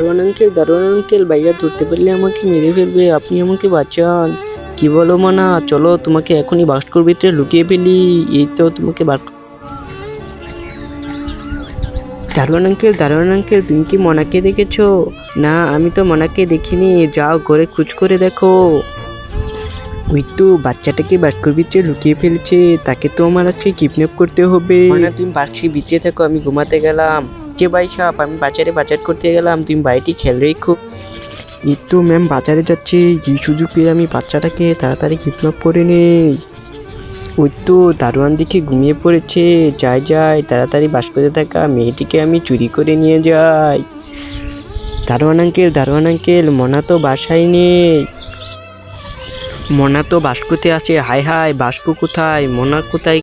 দারোয়ান আঙ্কেল, ভাইয়া ধরতে পারলে আমাকে মেরে ফেলবে, আপনি আমাকে বাঁচান। কি বলো মানা, চলো তোমাকে এখনই বাস্কর ভিতরে লুকিয়ে ফেলি। এই তো তোমাকে দারোয়ান আঙ্কেল, তুমি কি মনাকে দেখেছো? না, আমি তো মনাকে দেখিনি, যাও ঘরে খোঁজ করে দেখো। ওই তো বাচ্চাটাকে বাস্কর ভিতরে লুকিয়ে ফেলেছে, তাকে তো আমার আজকে কিডন্যাপ করতে হবে। মনা, তুমি বাক্সে বিছিয়ে থাকো, আমি ঘুমাতে গেলাম। যে ভাই সাহেব, আমি বাজার করতে গেলাম, তুমি বাড়িটি খেয়াল রেখো। এই তো ম্যাম বাজারে যাচ্ছে, এই সুযোগে আমি বাচ্চাটাকে তাড়াতাড়ি কিডন্যাপ করে নেই। ওই তো দারোয়ান দিকে ঘুমিয়ে পড়েছে, যাই তাড়াতাড়ি বাস্কতে থাকা মেয়েটিকে আমি চুরি করে নিয়ে যাই। দারোয়ান আঙ্কেল, মনা তো বাসায় নেই। মনা তো বাস্কতে আছে, হায় হায়, বাস্ক কোথায়, মনা কোথায়?